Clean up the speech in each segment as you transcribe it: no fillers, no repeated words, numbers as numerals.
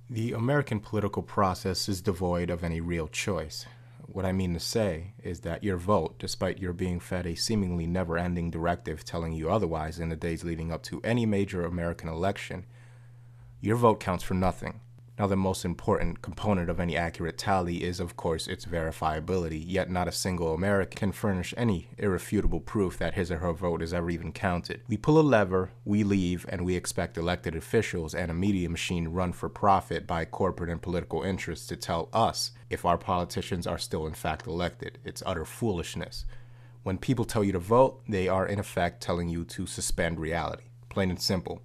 The American political process is devoid of any real choice. What I mean to say is that your vote, despite your being fed a seemingly never-ending directive telling you otherwise in the days leading up to any major American election, your vote counts for nothing. Now, the most important component of any accurate tally is, of course, its verifiability, yet not a single American can furnish any irrefutable proof that his or her vote is ever even counted. We pull a lever, we leave, and we expect elected officials and a media machine run for profit by corporate and political interests to tell us if our politicians are still in fact elected. It's utter foolishness. When people tell you to vote, they are in effect telling you to suspend reality. Plain and simple.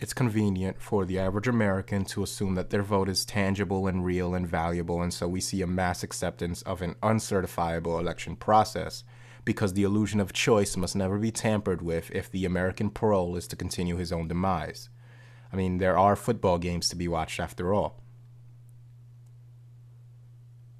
It's convenient for the average American to assume that their vote is tangible and real and valuable, and so we see a mass acceptance of an uncertifiable election process because the illusion of choice must never be tampered with if the American parole is to continue his own demise. I mean, there are football games to be watched after all.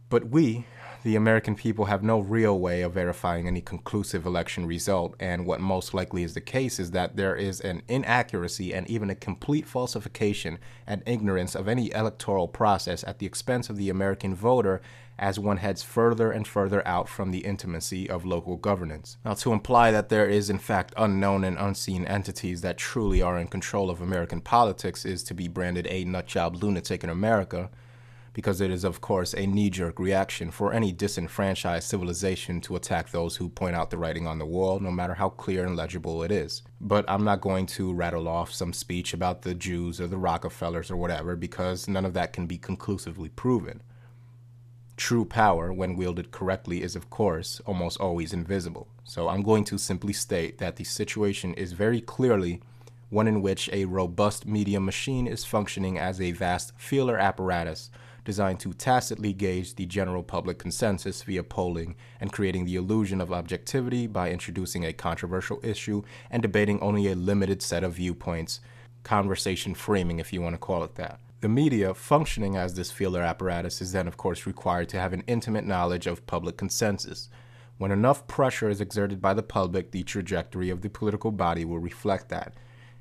But we, the American people, have no real way of verifying any conclusive election result, and what most likely is the case is that there is an inaccuracy and even a complete falsification and ignorance of any electoral process at the expense of the American voter as one heads further and further out from the intimacy of local governance. Now, to imply that there is in fact unknown and unseen entities that truly are in control of American politics is to be branded a nutjob lunatic in America, because it is, of course, a knee-jerk reaction for any disenfranchised civilization to attack those who point out the writing on the wall, no matter how clear and legible it is. But I'm not going to rattle off some speech about the Jews or the Rockefellers or whatever, because none of that can be conclusively proven. True power, when wielded correctly, is, of course, almost always invisible. So I'm going to simply state that the situation is very clearly one in which a robust media machine is functioning as a vast feeler apparatus designed to tacitly gauge the general public consensus via polling and creating the illusion of objectivity by introducing a controversial issue and debating only a limited set of viewpoints, conversation framing if you want to call it that. The media, functioning as this feeler apparatus, is then of course required to have an intimate knowledge of public consensus. When enough pressure is exerted by the public, the trajectory of the political body will reflect that.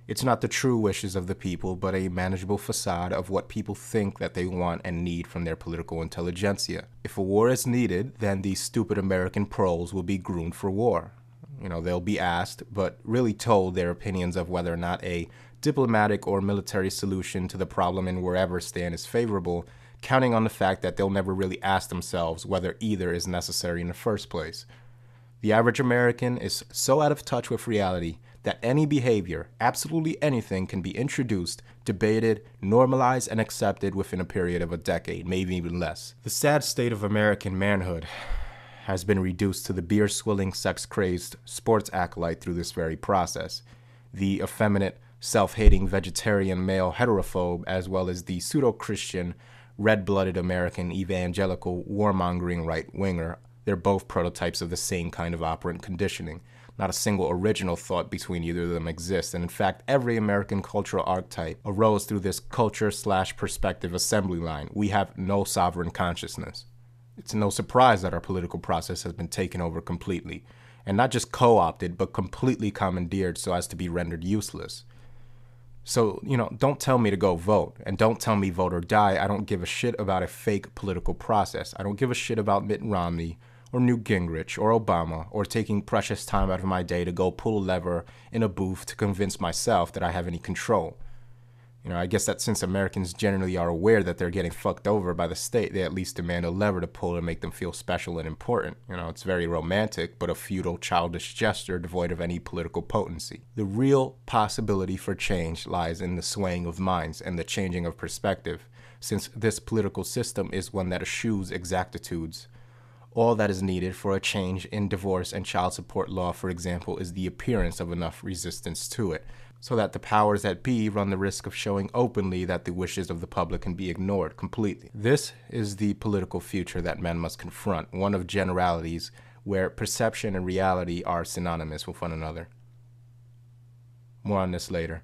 It's not the true wishes of the people, but a manageable facade of what people think that they want and need from their political intelligentsia. If a war is needed, then these stupid American proles will be groomed for war. They'll be asked, but really told their opinions of whether or not a diplomatic or military solution to the problem in wherever stand is favorable, counting on the fact that they'll never really ask themselves whether either is necessary in the first place. The average American is so out of touch with reality that any behavior, absolutely anything, can be introduced, debated, normalized, and accepted within a period of a decade, maybe even less. The sad state of American manhood has been reduced to the beer-swilling, sex-crazed sports acolyte through this very process. The effeminate, self-hating vegetarian male heterophobe, as well as the pseudo-Christian, red-blooded American evangelical warmongering right-winger, they're both prototypes of the same kind of operant conditioning. Not a single original thought between either of them exists, and in fact, every American cultural archetype arose through this culture/perspective assembly line. We have no sovereign consciousness. It's no surprise that our political process has been taken over completely, and not just co-opted, but completely commandeered so as to be rendered useless. So, don't tell me to go vote, and don't tell me vote or die. I don't give a shit about a fake political process. I don't give a shit about Mitt Romney, or Newt Gingrich, or Obama, or taking precious time out of my day to go pull a lever in a booth to convince myself that I have any control. I guess that since Americans generally are aware that they're getting fucked over by the state, they at least demand a lever to pull to make them feel special and important. It's very romantic, but a futile, childish gesture devoid of any political potency. The real possibility for change lies in the swaying of minds and the changing of perspective, since this political system is one that eschews exactitudes. All that is needed for a change in divorce and child support law, for example, is the appearance of enough resistance to it, so that the powers that be run the risk of showing openly that the wishes of the public can be ignored completely. This is the political future that men must confront, one of generalities where perception and reality are synonymous with one another. More on this later.